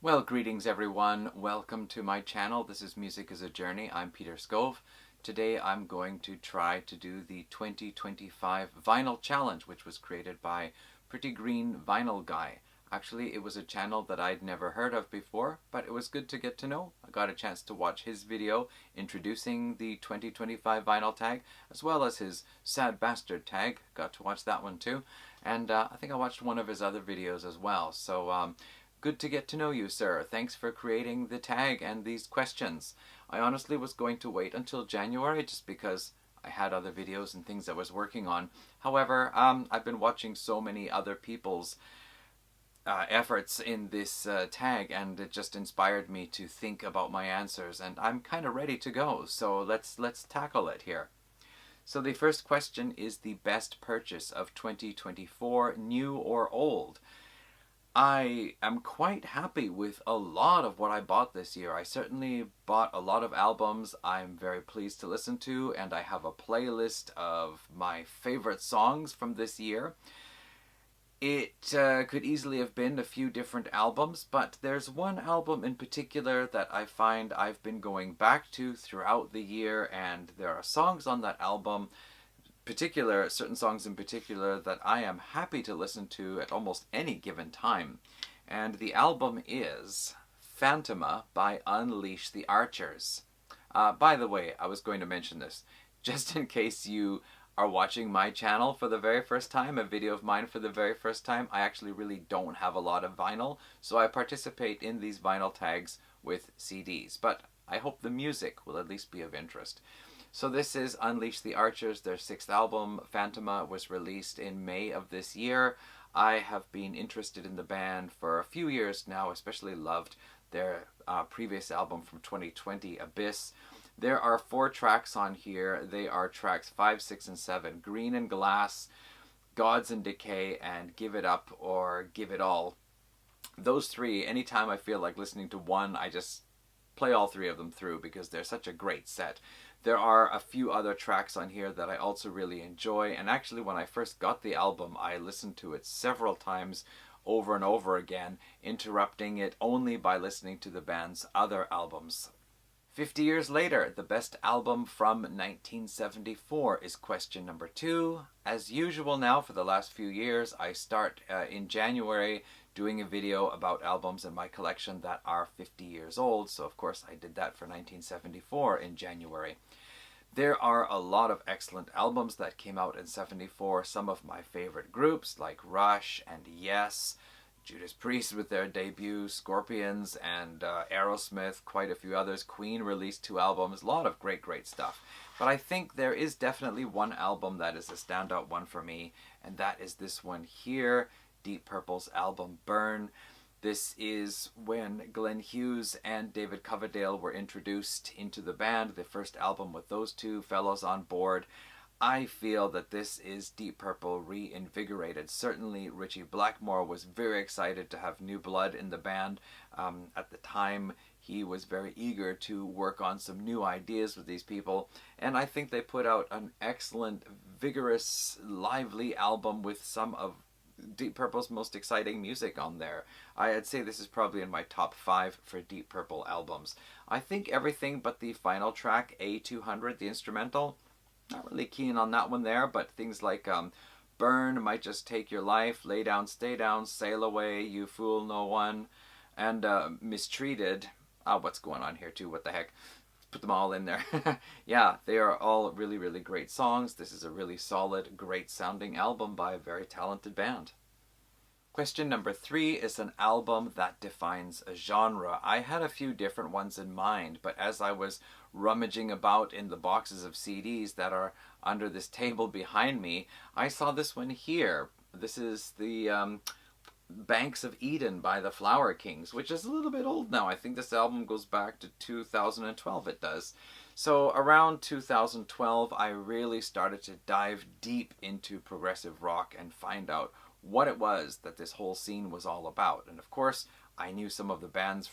Well, greetings everyone. Welcome to my channel. This is Music is a Journey. I'm Peter Scove. Today I'm going to try to do the 2025 Vinyl Challenge, which was created by Pretty Green Vinyl Guy. Actually, it was a channel that I'd never heard of before, but it was good to get to know. I got a chance to watch his video introducing the 2025 vinyl tag, as well as his Sad Bastard tag. Got to watch that one too. And I think I watched one of his other videos as well. So good to get to know you, sir. Thanks for creating the tag and these questions. I honestly was going to wait until January just because I had other videos and things I was working on. However, I've been watching so many other people's efforts in this tag, and it just inspired me to think about my answers, and I'm kind of ready to go. So let's tackle it here. So the first question is the best purchase of 2024, new or old? I am quite happy with a lot of what I bought this year. I certainly bought a lot of albums I'm very pleased to listen to, and I have a playlist of my favorite songs from this year. It could easily have been a few different albums, but there's one album in particular that I find I've been going back to throughout the year, and there are songs on that album, certain songs in particular, that I am happy to listen to at almost any given time. And the album is Phantoma by Unleash the Archers. By the way, I was going to mention this, just in case you are watching my channel for the very first time, a video of mine for the very first time. I actually really don't have a lot of vinyl, so I participate in these vinyl tags with CDs, but I hope the music will at least be of interest. So this is Unleash the Archers. Their sixth album, Phantoma, was released in May of this year. I have been interested in the band for a few years now, especially loved their previous album from 2020, Abyss. There are 4 tracks on here. They are tracks 5, 6, and 7. Green and Glass, Gods and Decay, and Give It Up or Give It All. Those 3, anytime I feel like listening to one, I just play all 3 of them through because they're such a great set. There are a few other tracks on here that I also really enjoy, and actually when I first got the album, I listened to it several times over and over again, interrupting it only by listening to the band's other albums. 50 years later, the best album from 1974 is question number 2. As usual now for the last few years, I start in January doing a video about albums in my collection that are 50 years old, so of course I did that for 1974 in January. There are a lot of excellent albums that came out in 74, some of my favorite groups like Rush and Yes, Judas Priest with their debut, Scorpions, and Aerosmith, quite a few others. Queen released 2 albums, a lot of great stuff. But I think there is definitely one album that is a standout one for me, and that is this one here, Deep Purple's album Burn. This is when Glenn Hughes and David Coverdale were introduced into the band, the first album with those 2 fellows on board. I feel that this is Deep Purple reinvigorated. Certainly Ritchie Blackmore was very excited to have new blood in the band. At the time, he was very eager to work on some new ideas with these people, and I think they put out an excellent, vigorous, lively album with some of Deep Purple's most exciting music on there. I'd say this is probably in my top 5 for Deep Purple albums. I think everything but the final track, A200, the instrumental, not really keen on that one there, but things like Burn, Might Just Take Your Life, Lay Down, Stay Down, Sail Away, You Fool No One, and Mistreated. What's going on here too? What the heck? Put them all in there. Yeah, they are all really great songs. This is a really solid, great sounding album by a very talented band. Question number 3 is an album that defines a genre. I had a few different ones in mind, but as I was rummaging about in the boxes of CDs that are under this table behind me, I saw this one here. This is the Banks of Eden by the Flower Kings, which is a little bit old now. I think this album goes back to 2012, it does. So around 2012, I really started to dive deep into progressive rock and find out what it was that this whole scene was all about. And of course, I knew some of the bands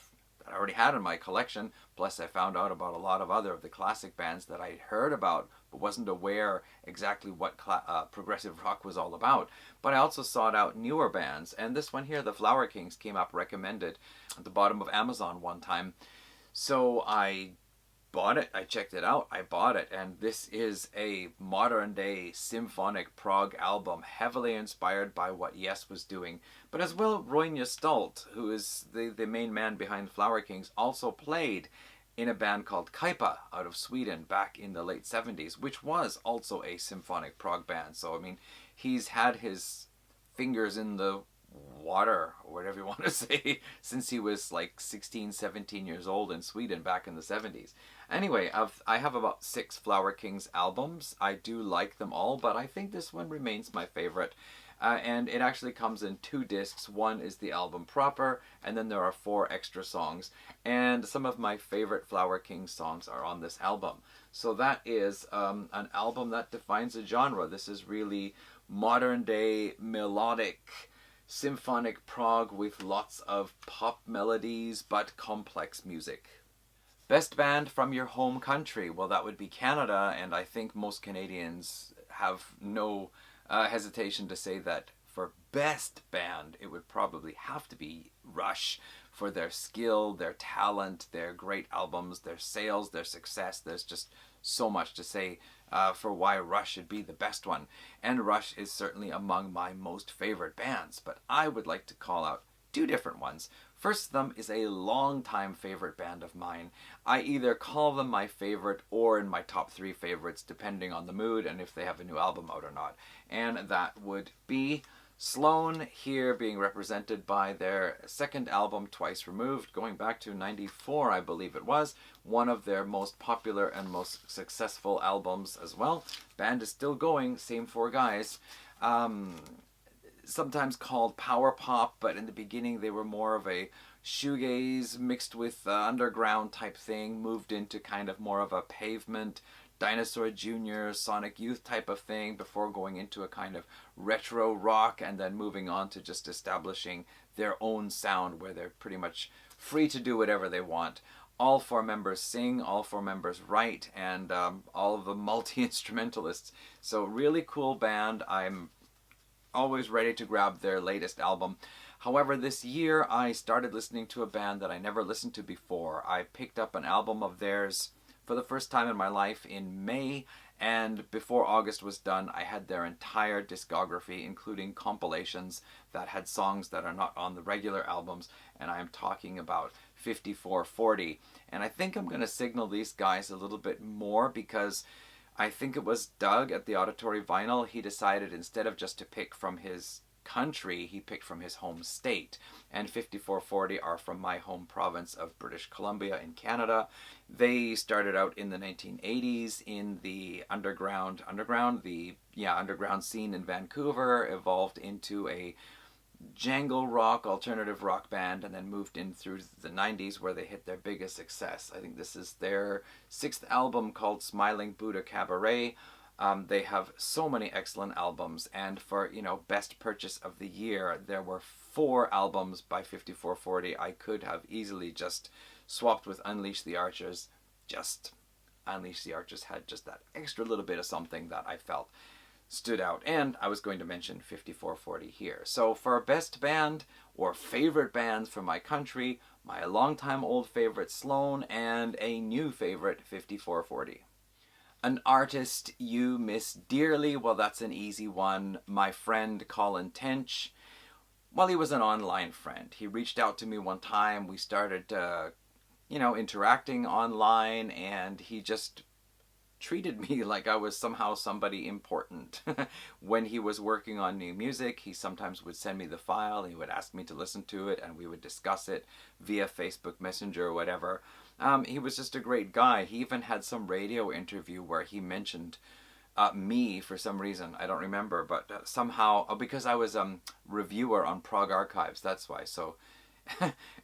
that I already had in my collection. Plus, I found out about a lot of other of the classic bands that I heard about, but wasn't aware exactly what progressive rock was all about. But I also sought out newer bands, and this one here, the Flower Kings, came up recommended at the bottom of Amazon one time. So I bought it, I checked it out, I bought it, and this is a modern day symphonic prog album, heavily inspired by what Yes was doing. But as well, Roine Stolt, who is the main man behind Flower Kings, also played in a band called Kaipa out of Sweden back in the late 70s, which was also a symphonic prog band. So, I mean, he's had his fingers in the water, or whatever you want to say, since he was like 16, 17 years old in Sweden back in the 70s. Anyway, I have about 6 Flower Kings albums. I do like them all, but I think this one remains my favorite. And it actually comes in 2 discs. One is the album proper, and then there are 4 extra songs. And some of my favorite Flower Kings songs are on this album. So that is an album that defines a genre. This is really modern day melodic symphonic prog with lots of pop melodies but complex music. Best band from your home country? Well, that would be Canada, and I think most Canadians have no hesitation to say that for best band, it would probably have to be Rush, for their skill, their talent, their great albums, their sales, their success. There's just so much to say for why Rush should be the best one. And Rush is certainly among my most favorite bands, but I would like to call out 2 different ones. First of them is a long-time favorite band of mine. I either call them my favorite or in my top 3 favorites, depending on the mood and if they have a new album out or not. And that would be Sloan, here being represented by their second album, Twice Removed, going back to '94, I believe it was. One of their most popular and most successful albums as well. Band is still going, same 4 guys. Sometimes called power pop, but in the beginning they were more of a shoegaze mixed with underground type thing, moved into kind of more of a Pavement, Dinosaur Jr., Sonic Youth type of thing before going into a kind of retro rock and then moving on to just establishing their own sound where they're pretty much free to do whatever they want. All 4 members sing, all 4 members write, and all of the multi-instrumentalists. So really cool band. I'm always ready to grab their latest album. However, this year I started listening to a band that I never listened to before. I picked up an album of theirs for the first time in my life in May, and before August was done, I had their entire discography, including compilations that had songs that are not on the regular albums, and I am talking about 5440. And I think I'm going to signal these guys a little bit more because I think it was Doug at the Auditory Vinyl. He decided instead of just to pick from his country, he picked from his home state. And 5440 are from my home province of British Columbia in Canada. They started out in the 1980s in the underground scene in Vancouver, evolved into a jangle rock, alternative rock band, and then moved in through the 90s where they hit their biggest success. I think this is their 6th album called Smiling Buddha Cabaret. They have so many excellent albums, and for, best purchase of the year, there were 4 albums by 5440 I could have easily just swapped with Unleash the Archers. Just Unleash the Archers had just that extra little bit of something that I felt stood out, and I was going to mention 5440 here. So for best band or favorite bands from my country, my longtime old favorite Sloan and a new favorite 5440. An artist you miss dearly? Well, that's an easy one. My friend Colin Tench. Well, he was an online friend. He reached out to me one time. We started, interacting online, and he just treated me like I was somehow somebody important. When he was working on new music, he sometimes would send me the file. He would ask me to listen to it, and we would discuss it via Facebook Messenger or whatever. He was just a great guy. He even had some radio interview where he mentioned me for some reason. I don't remember, but somehow, because I was a reviewer on Prog Archives, that's why. So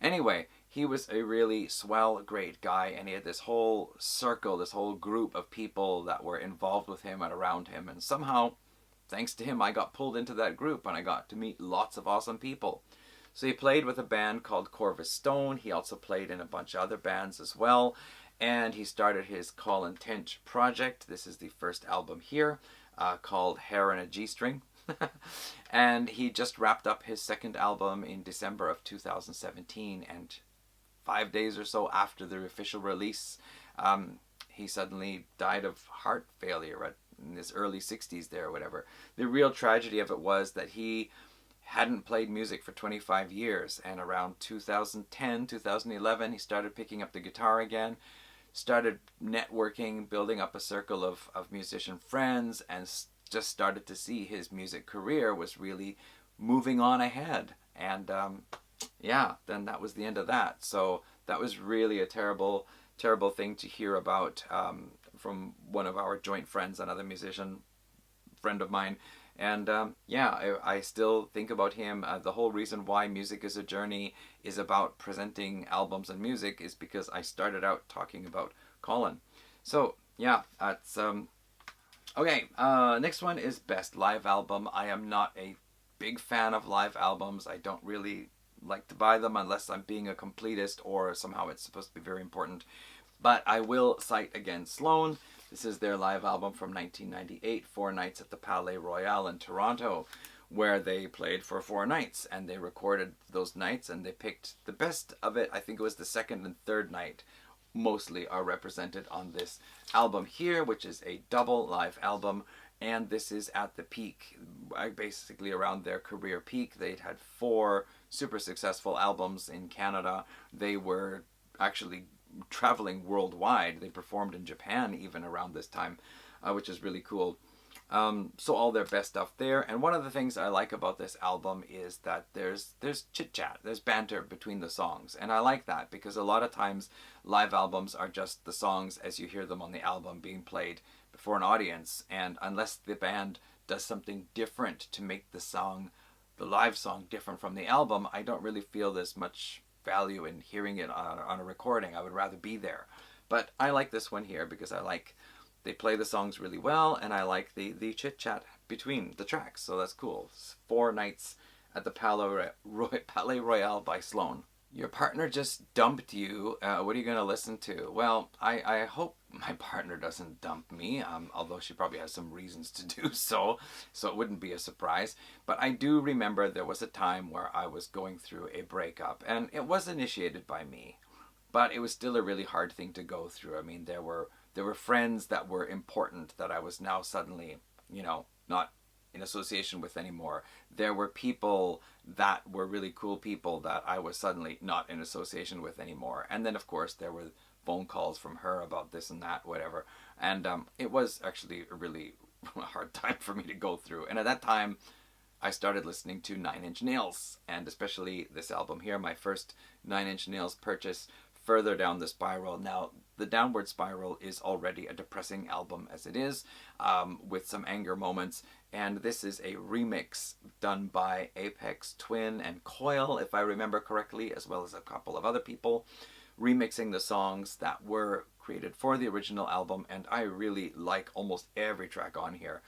anyway, he was a really swell, great guy, and he had this whole circle, this whole group of people that were involved with him and around him, and somehow, thanks to him, I got pulled into that group, and I got to meet lots of awesome people. So he played with a band called Corvus Stone. He also played in a bunch of other bands as well. And he started his Colin Tench project. This is the first album here, called Hair in a G-String. And he just wrapped up his second album in December of 2017, and 5 days or so after the official release, he suddenly died of heart failure in his early 60s there or whatever. The real tragedy of it was that he hadn't played music for 25 years, and around 2010, 2011, he started picking up the guitar again, started networking, building up a circle of musician friends, and just started to see his music career was really moving on ahead. And yeah, then that was the end of that. So that was really a terrible, terrible thing to hear about from one of our joint friends, another musician friend of mine. And yeah, I still think about him. The whole reason why Music is a Journey is about presenting albums and music is because I started out talking about Colin. So yeah, that's okay. Next one is Best Live Album. I am not a big fan of live albums. I don't really like to buy them unless I'm being a completist or somehow it's supposed to be very important. But I will cite again Sloan. This is their live album from 1998, 4 nights at the Palais Royal in Toronto, where they played for 4 nights, and they recorded those nights, and they picked the best of it. I think it was the second and third night mostly are represented on this album here, which is a double live album, and this is at the peak, basically around their career peak. They'd had 4 super successful albums in Canada. They were actually traveling worldwide. They performed in Japan even around this time, which is really cool. So all their best stuff there. And one of the things I like about this album is that there's chit chat, there's banter between the songs, and I like that because a lot of times live albums are just the songs as you hear them on the album being played before an audience, and unless the band does something different to make the live song different from the album, I don't really feel there's much value in hearing it on a recording. I would rather be there. But I like this one here because they play the songs really well, and I like the chit chat between the tracks, so that's cool. 4 nights at the Palais Royal by Sloan. Your partner just dumped you. What are you going to listen to? Well, I hope my partner doesn't dump me, although she probably has some reasons to do so it wouldn't be a surprise. But I do remember there was a time where I was going through a breakup, and it was initiated by me, but it was still a really hard thing to go through. I mean, there were friends that were important that I was now suddenly, not in association with anymore. There were people that were really cool people that I was suddenly not in association with anymore. And then, of course, there were phone calls from her about this and that, whatever. And it was actually a really hard time for me to go through. And at that time, I started listening to 9 Inch Nails, and especially this album here, my first 9 Inch Nails purchase, Further Down the Spiral. Now, the Downward Spiral is already a depressing album as it is, with some anger moments, and this is a remix done by Aphex Twin and Coil, if I remember correctly, as well as a couple of other people, remixing the songs that were created for the original album, and I really like almost every track on here.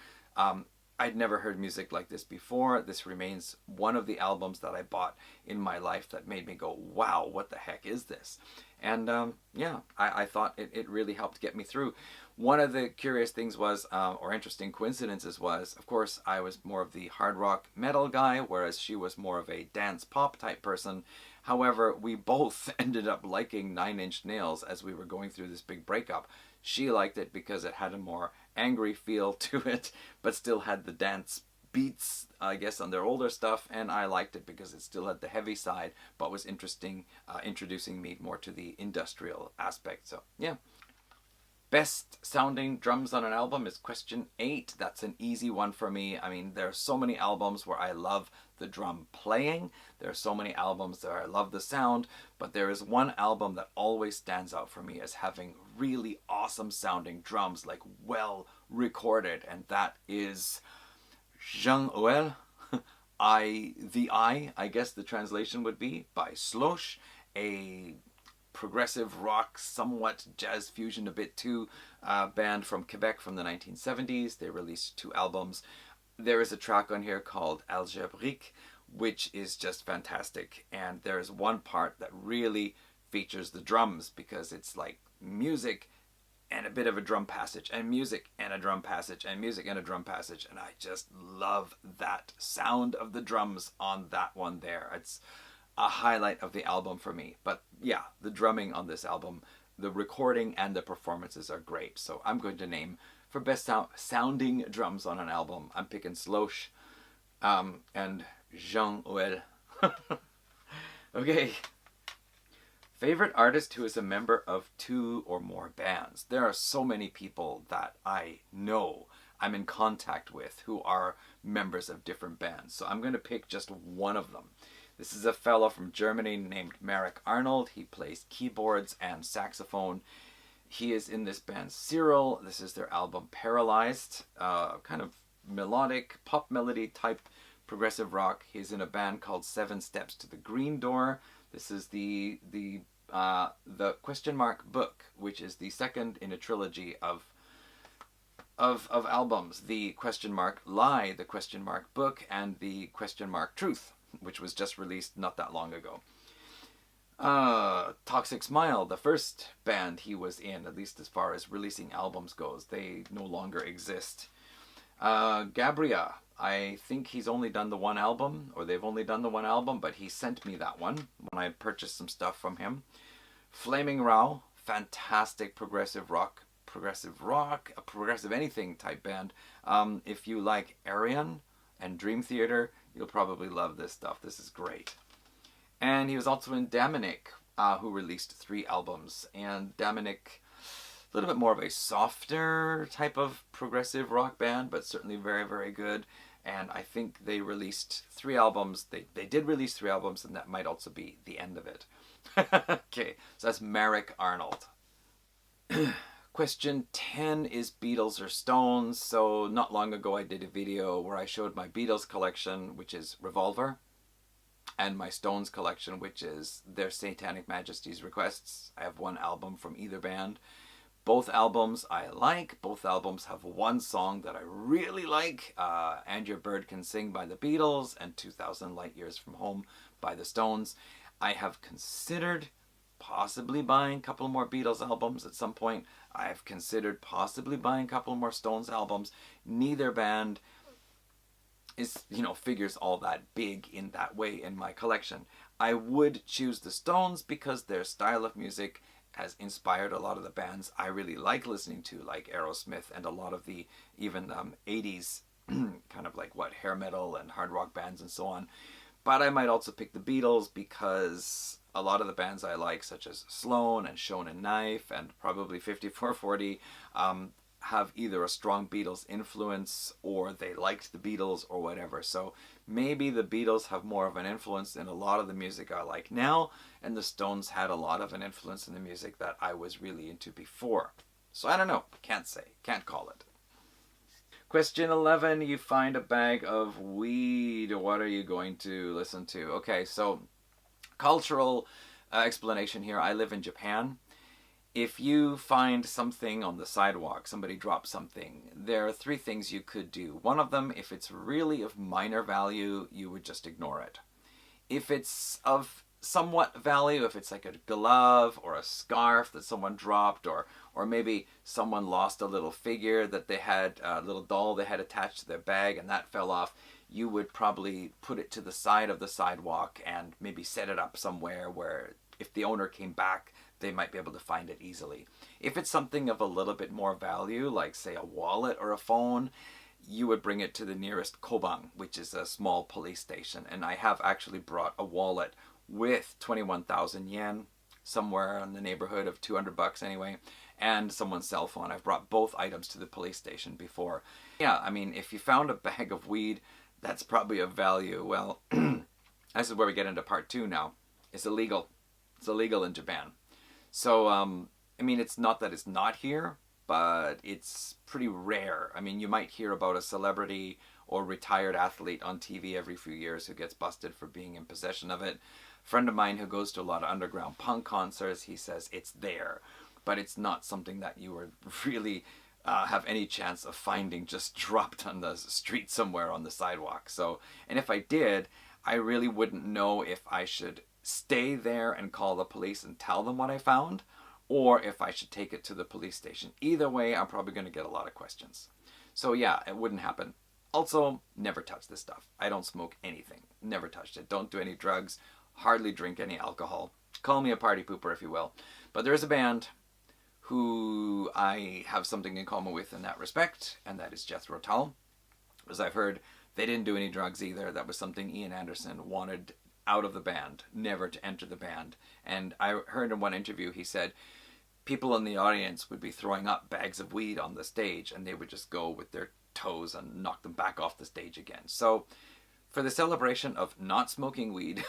I'd never heard music like this before. This remains one of the albums that I bought in my life that made me go, wow, what the heck is this? And yeah, I thought it really helped get me through. One of the curious things was, or interesting coincidences was, of course, I was more of the hard rock metal guy, whereas she was more of a dance pop type person. However, we both ended up liking 9 Inch Nails as we were going through this big breakup. She liked it because it had a more angry feel to it, but still had the dance beats, I guess, on their older stuff, and I liked it because it still had the heavy side, but was interesting, introducing me more to the industrial aspect. So, yeah. Best sounding drums on an album is question 8. That's an easy one for me. I mean, there are so many albums where I love the drum playing. There are so many albums where I love the sound, but there is one album that always stands out for me as having really awesome sounding drums, like well recorded, and that is Jean Ouel, I guess the translation would be, by Slosh, a progressive rock, somewhat jazz fusion a bit too, band from Quebec from the 1970s. They released 2 albums. There is a track on here called Algébrique, which is just fantastic. And there's one part that really features the drums because it's like music and a bit of a drum passage and music and a drum passage and music and a drum passage, and I just love that sound of the drums on that one there. It's a highlight of the album for me. But yeah, the drumming on this album, the recording and the performances are great. So I'm going to name for best sounding drums on an album, I'm picking Slosh and Jean Ouel. Okay. Favorite artist who is a member of 2 or more bands. There are so many people that I know, I'm in contact with, who are members of different bands. So I'm going to pick just one of them. This is a fellow from Germany named Marek Arnold. He plays keyboards and saxophone. He is in this band Cyril. This is their album Paralyzed. Kind of melodic, pop melody type progressive rock. He's in a band called 7 Steps to the Green Door. This is the question mark book, which is the second in a trilogy of albums. The question mark lie, the question mark book, and the question mark truth, which was just released not that long ago. Toxic Smile, the first band he was in, at least as far as releasing albums goes, they no longer exist. Gabria, I think he's only done the one album, or they've only done the one album, but he sent me that one when I purchased some stuff from him. Flaming Row, fantastic progressive anything type band. If you like Arian and Dream Theater, you'll probably love this stuff. This is great. And he was also in Daminic, who released 3 albums. And Daminic, a little bit more of a softer type of progressive rock band, but certainly very, very good. And I think they released 3 albums. They did release 3 albums, and that might also be the end of it. Okay, so that's Marek Arnold. Question 10 is Beatles or Stones. So not long ago I did a video where I showed my Beatles collection, which is Revolver, and my Stones collection, which is Their Satanic Majesty's Requests. I have 1 album from either band. Both albums I like. Both albums have 1 song that I really like. And Your Bird Can Sing by the Beatles and 2000 Light Years from Home by the Stones. I have considered possibly buying a couple more Beatles albums at some point. I've considered possibly buying a couple more Stones albums. Neither band is, figures all that big in that way in my collection. I would choose the Stones because their style of music has inspired a lot of the bands I really like listening to, like Aerosmith and a lot of the even 80s kind of like hair metal and hard rock bands and so on. But I might also pick the Beatles because a lot of the bands I like, such as Sloan and Shonen Knife and probably 5440, have either a strong Beatles influence or they liked the Beatles or whatever. So maybe the Beatles have more of an influence in a lot of the music I like now, and the Stones had a lot of an influence in the music that I was really into before. So I don't know. Can't say. Can't call it. Question 11, you find a bag of weed. What are you going to listen to? Okay, so cultural explanation here. I live in Japan. If you find something on the sidewalk, somebody dropped something, there are 3 things you could do. One of them, if it's really of minor value, you would just ignore it. If it's of somewhat value, if it's like a glove or a scarf that someone dropped, or maybe someone lost a little figure that they had, a little doll they had attached to their bag and that fell off, you would probably put it to the side of the sidewalk and maybe set it up somewhere where if the owner came back, they might be able to find it easily. If it's something of a little bit more value, like say a wallet or a phone, you would bring it to the nearest Kobang, which is a small police station. And I have actually brought a wallet with 21,000 yen, somewhere in the neighborhood of 200 bucks anyway, and someone's cell phone. I've brought both items to the police station before. Yeah, I mean, if you found a bag of weed, that's probably of value. Well, this is where we get into part 2 now. It's illegal. It's illegal in Japan. So, I mean, it's not that it's not here, but it's pretty rare. I mean, you might hear about a celebrity or retired athlete on TV every few years who gets busted for being in possession of it. A friend of mine who goes to a lot of underground punk concerts, he says it's there, but it's not something that you would really have any chance of finding just dropped on the street somewhere on the sidewalk. So, and if I did, I really wouldn't know if I should stay there and call the police and tell them what I found, or if I should take it to the police station. Either way, I'm probably going to get a lot of questions. So yeah, it wouldn't happen. Also, never touch this stuff. I don't smoke anything. Never touched it. Don't do any drugs. Hardly drink any alcohol. Call me a party pooper if you will. But there is a band who I have something in common with in that respect, and that is Jethro Tull. As I've heard, they didn't do any drugs either. That was something Ian Anderson wanted out of the band, never to enter the band. And I heard in one interview he said people in the audience would be throwing up bags of weed on the stage and they would just go with their toes and knock them back off the stage again. So for the celebration of not smoking weed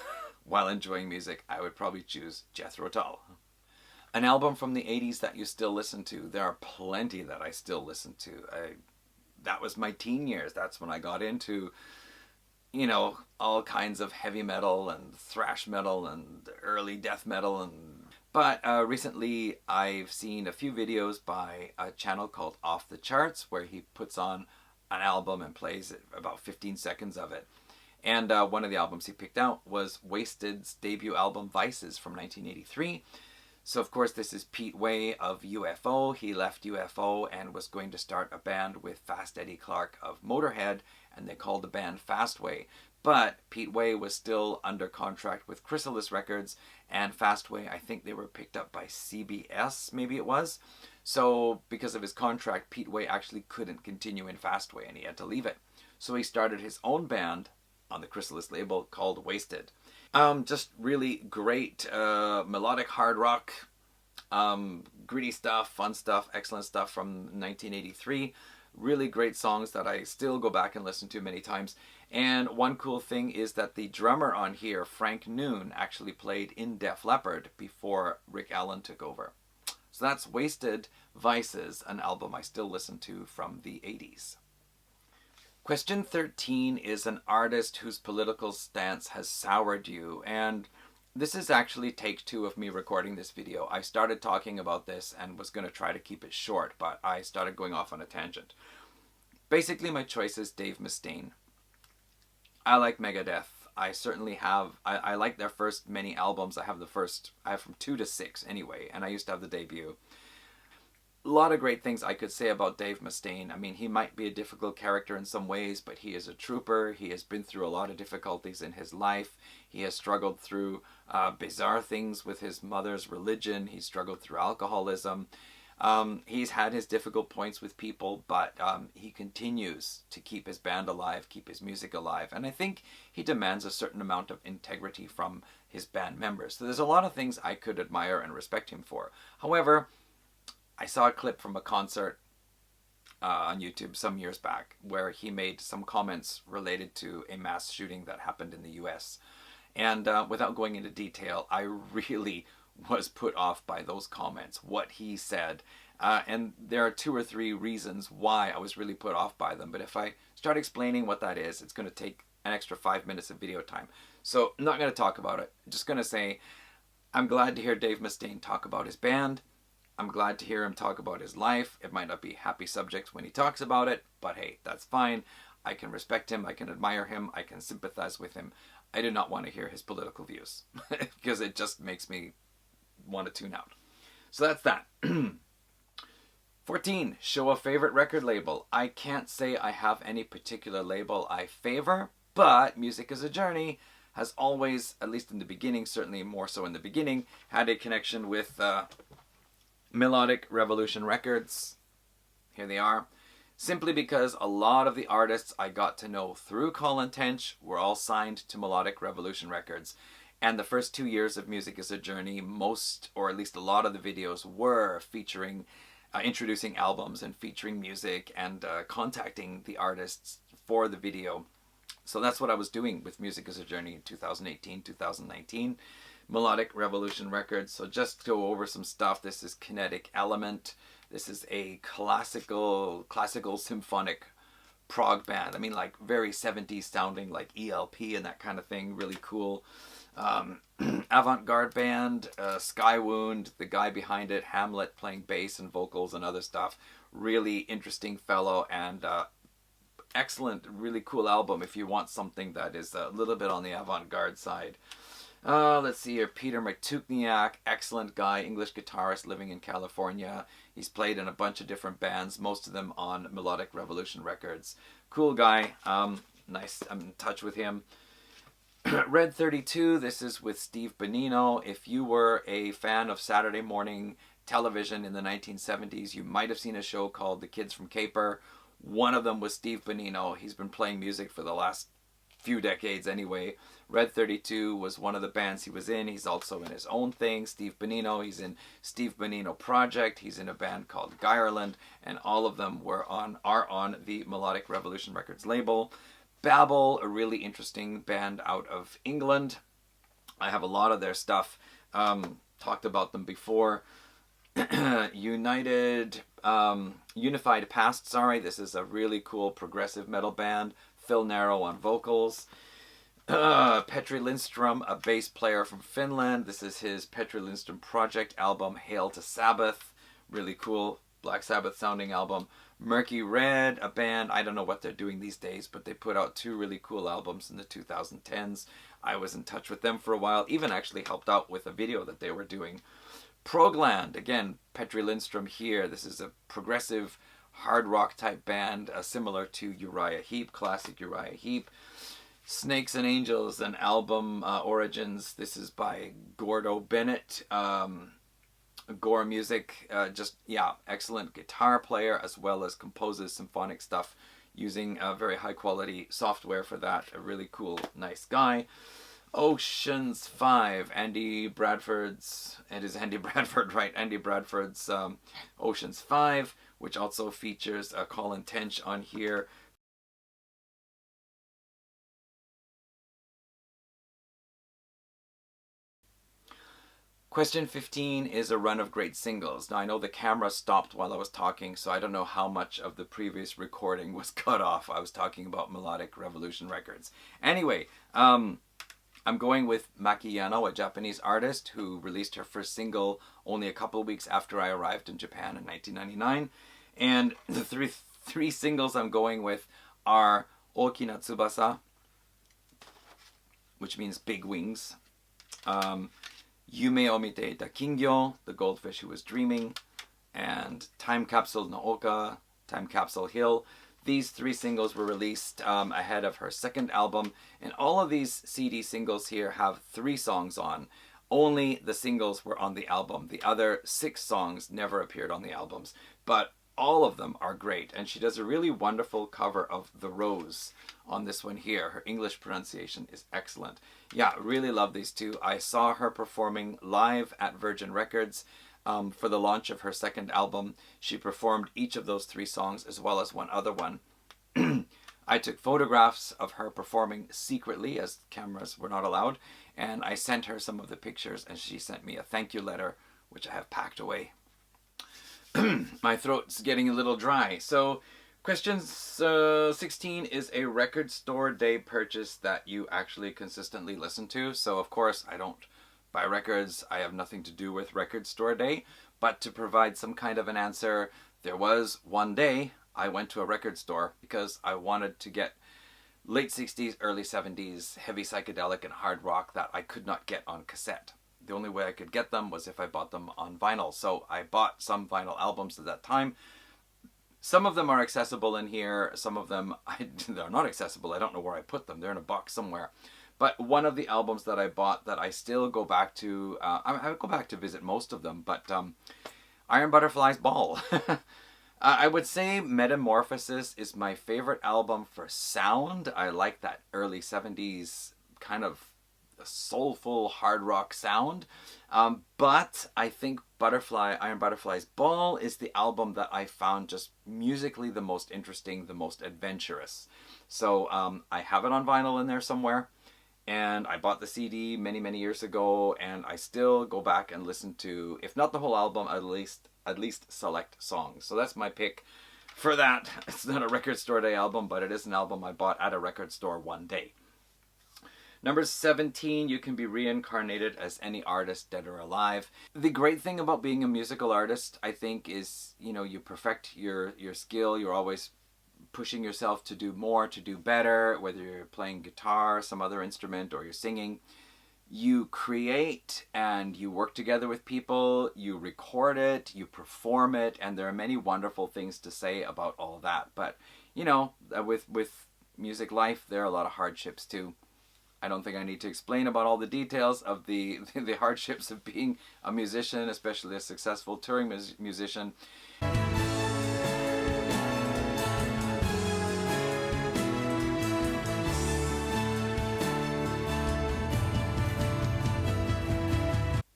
while enjoying music, I would probably choose Jethro Tull. An album from the 80s that you still listen to. There are plenty that I still listen to. That was my teen years. That's when I got into, you know, all kinds of heavy metal and thrash metal and early death metal. But recently I've seen a few videos by a channel called Off the Charts where he puts on an album and plays about 15 seconds of it. And one of the albums he picked out was Wasted's debut album Vices from 1983. So of course this is Pete Way of UFO. He left UFO and was going to start a band with Fast Eddie Clarke of Motorhead, and they called the band Fastway. But Pete Way was still under contract with Chrysalis Records, and Fastway, I think they were picked up by CBS, maybe it was. So because of his contract, Pete Way actually couldn't continue in Fastway and he had to leave it. So he started his own band on the Chrysalis label called Wasted. Just really great melodic hard rock, gritty stuff, fun stuff, excellent stuff from 1983. Really great songs that I still go back and listen to many times. And one cool thing is that the drummer on here, Frank Noon, actually played in Def Leppard before Rick Allen took over. So that's Wasted Vices, an album I still listen to from the 80s. Question 13 is an artist whose political stance has soured you, and this is actually take 2 of me recording this video. I started talking about this and was going to try to keep it short, but I started going off on a tangent. Basically, my choice is Dave Mustaine. I like Megadeth. I certainly have, I like their first many albums. I have from 2 to 6 anyway, and I used to have the debut. A lot of great things I could say about Dave Mustaine. I mean, he might be a difficult character in some ways, but he is a trooper. He has been through a lot of difficulties in his life. He has struggled through bizarre things with his mother's religion. He's struggled through alcoholism. He's had his difficult points with people, but he continues to keep his band alive, keep his music alive. And I think he demands a certain amount of integrity from his band members. So there's a lot of things I could admire and respect him for. However, I saw a clip from a concert on YouTube some years back where he made some comments related to a mass shooting that happened in the US. And without going into detail, I really was put off by those comments, what he said. And there are 2 or 3 reasons why I was really put off by them. But if I start explaining what that is, it's going to take an extra 5 minutes of video time. So I'm not going to talk about it. I'm just going to say I'm glad to hear Dave Mustaine talk about his band. I'm glad to hear him talk about his life. It might not be happy subjects when he talks about it, but hey, that's fine. I can respect him, I can admire him, I can sympathize with him. I do not want to hear his political views because it just makes me want to tune out. So that's that. 14, show a favorite record label. I can't say I have any particular label I favor, but Music is a Journey has always, at least in the beginning, certainly more so in the beginning, had a connection with Melodic Revolution Records. Here they are. Simply because a lot of the artists I got to know through Colin Tench were all signed to Melodic Revolution Records. And the first 2 years of Music is a Journey, most, or at least a lot of the videos were featuring, introducing albums and featuring music and contacting the artists for the video. So that's what I was doing with Music is a Journey in 2018, 2019. Melodic Revolution Records. So just go over some stuff. This is Kinetic Element. This is a classical symphonic prog band. I mean, like very 70s sounding, like ELP and that kind of thing. Really cool. Avant-garde band, Skywound, the guy behind it, Hamlet, playing bass and vocals and other stuff. Really interesting fellow, and excellent, really cool album if you want something that is a little bit on the avant-garde side. Let's see here. Peter Matukniak, excellent guy, English guitarist living in California. He's played in a bunch of different bands, most of them on Melodic Revolution Records. Cool guy. Nice. I'm in touch with him. Red 32, this is with Steve Bonino. If you were a fan of Saturday morning television in the 1970s, you might have seen a show called The Kids from Caper. One of them was Steve Bonino. He's been playing music for the last few decades anyway. Red 32 was one of the bands he was in. He's also in his own thing, Steve Bonino. He's in Steve Bonino Project. He's in a band called Ireland, and all of them are on the Melodic Revolution Records label. Babel, a really interesting band out of England. I have a lot of their stuff. Talked about them before. Unified Past, sorry. This is a really cool progressive metal band. Phil Narrow on vocals. Petri Lindström, a bass player from Finland. This is his Petri Lindström Project album, Hail to Sabbath. Really cool Black Sabbath sounding album. Murky Red, a band, I don't know what they're doing these days, but they put out 2 really cool albums in the 2010s. I was in touch with them for a while, even actually helped out with a video that they were doing. Progland, again, Petri Lindström here. This is a progressive hard rock type band, similar to Uriah Heep, classic Uriah Heep. Snakes and Angels, an album, Origins. This is by Gordo Bennett. Gore Music, excellent guitar player as well as composes symphonic stuff using very high quality software for that. A really cool, nice guy. Oceans 5, Andy Bradford's, it is Andy Bradford, right? Andy Bradford's Oceans 5, which also features Colin Tench on here. Question 15 is a run of great singles. Now I know the camera stopped while I was talking, so I don't know how much of the previous recording was cut off. I was talking about Melodic Revolution Records. Anyway, I'm going with Maki Yano, a Japanese artist who released her first single only a couple of weeks after I arrived in Japan in 1999. And the three singles I'm going with are Okina Tsubasa, which means big wings. Yume o mite ita Kingyo, the goldfish who was dreaming, and Time Capsule no Oka, Time Capsule Hill. These 3 singles were released ahead of her second album, and all of these CD singles here have 3 songs on. Only the singles were on the album. The other 6 songs never appeared on the albums, but all of them are great, and she does a really wonderful cover of The Rose on this one here. Her English pronunciation is excellent. Yeah, really love these 2. I saw her performing live at Virgin Records for the launch of her second album. She performed each of those 3 songs as well as one other one. I took photographs of her performing secretly, as cameras were not allowed, and I sent her some of the pictures, and she sent me a thank you letter, which I have packed away. My throat's getting a little dry. So question 16 is a record store day purchase that you actually consistently listen to. So of course I don't buy records. I have nothing to do with record store day. But to provide some kind of an answer, there was one day I went to a record store because I wanted to get late 60s, early 70s heavy psychedelic and hard rock that I could not get on cassette. The only way I could get them was if I bought them on vinyl. So I bought some vinyl albums at that time. Some of them are accessible in here. Some of them they're not accessible. I don't know where I put them. They're in a box somewhere. But one of the albums that I bought that I still go back to, I go back to visit most of them, but Iron Butterfly's Ball. I would say Metamorphosis is my favorite album for sound. I like that early 70s kind of soulful hard rock sound, but I think Iron Butterfly's Ball is the album that I found just musically the most interesting, the most adventurous. So I have it on vinyl in there somewhere, and I bought the CD many years ago, and I still go back and listen to, if not the whole album, at least select songs. So that's my pick for that. It's not a record store day album, but it is an album I bought at a record store one day. Number 17, you can be reincarnated as any artist, dead or alive. The great thing about being a musical artist, I think, is, you perfect your skill. You're always pushing yourself to do more, to do better, whether you're playing guitar, some other instrument, or you're singing. You create and you work together with people, you record it, you perform it, and there are many wonderful things to say about all that. But, you know, with music life, there are a lot of hardships too. I don't think I need to explain about all the details of the hardships of being a musician, especially a successful touring musician.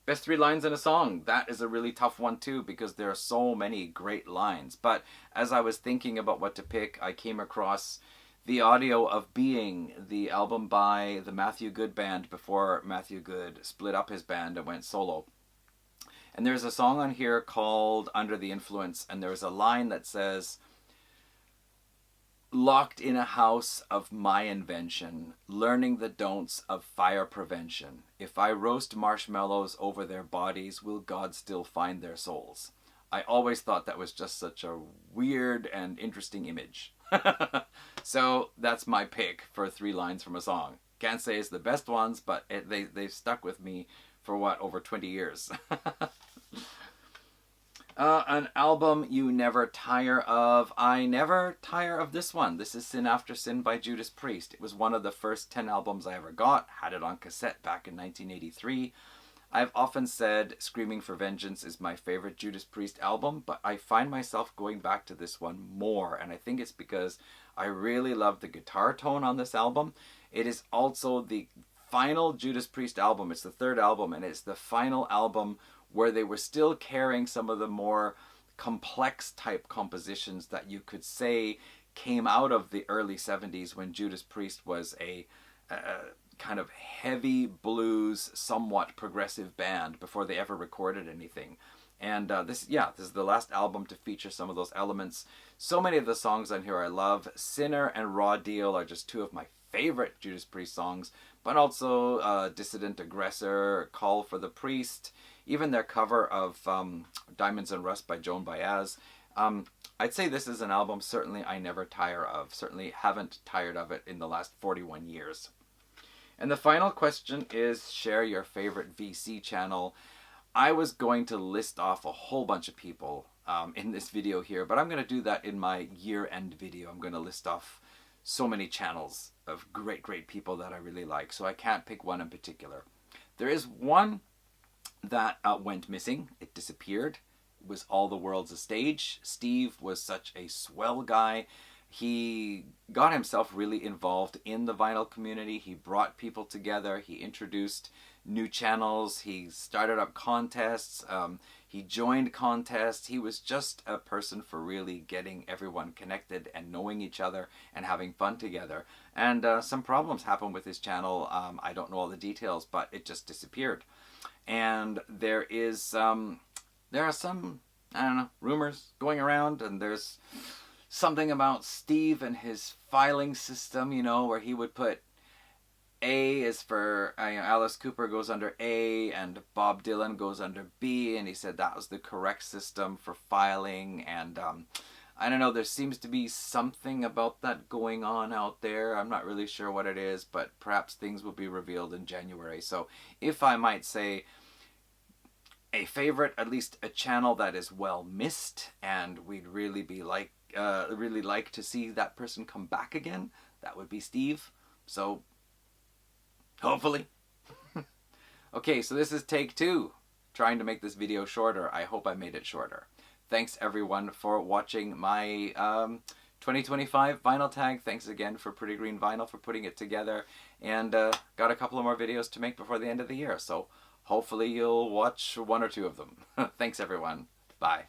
Best 3 lines in a song. That is a really tough one too, because there are so many great lines. But as I was thinking about what to pick, I came across the audio of Being, the album by the Matthew Good Band before Matthew Good split up his band and went solo. And there's a song on here called Under the Influence, and there's a line that says, "Locked in a house of my invention, learning the don'ts of fire prevention. If I roast marshmallows over their bodies, will God still find their souls?" I always thought that was just such a weird and interesting image. So that's my pick for 3 lines from a song. Can't say it's the best ones, but they've stuck with me for over 20 years. An album you never tire of. I never tire of this one. This is Sin After Sin by Judas Priest. It was one of the first 10 albums I ever got. Had it on cassette back in 1983. I've often said Screaming for Vengeance is my favorite Judas Priest album, but I find myself going back to this one more, and I think it's because I really love the guitar tone on this album. It is also the final Judas Priest album. It's the 3rd album, and it's the final album where they were still carrying some of the more complex type compositions that you could say came out of the early 70s when Judas Priest was a kind of heavy blues, somewhat progressive band before they ever recorded anything. And this is the last album to feature some of those elements. So many of the songs on here I love. Sinner and Raw Deal are just 2 of my favorite Judas Priest songs, but also Dissident Aggressor, Call for the Priest, even their cover of Diamonds and Rust by Joan Baez. I'd say this is an album certainly I never tire of, certainly haven't tired of it in the last 41 years. And the final question is, share your favorite VC channel. I was going to list off a whole bunch of people in this video here, but I'm going to do that in my year-end video. I'm going to list off so many channels of great people that I really like, so I can't pick one in particular. There is one that went missing. It disappeared. It was All the World's a Stage. Steve was such a swell guy. He got himself really involved in the vinyl community. He brought people together. He introduced new channels. He started up contests. He joined contests. He was just a person for really getting everyone connected and knowing each other and having fun together. And some problems happened with his channel. I don't know all the details, but it just disappeared. And there are some, I don't know, rumors going around, and there's something about Steve and his filing system, you know, where he would put A is for, Alice Cooper goes under A and Bob Dylan goes under B, and he said that was the correct system for filing. And I don't know, there seems to be something about that going on out there. I'm not really sure what it is, but perhaps things will be revealed in January. So if I might say a favorite, at least a channel that is well missed and we'd really like to see that person come back again, that would be Steve. So hopefully. Okay, so this is take 2, trying to make this video shorter. I hope I made it shorter. Thanks everyone for watching my 2025 vinyl tag. Thanks again for Pretty Green Vinyl for putting it together, and got a couple of more videos to make before the end of the year, so hopefully you'll watch 1 or 2 of them. Thanks everyone. Bye.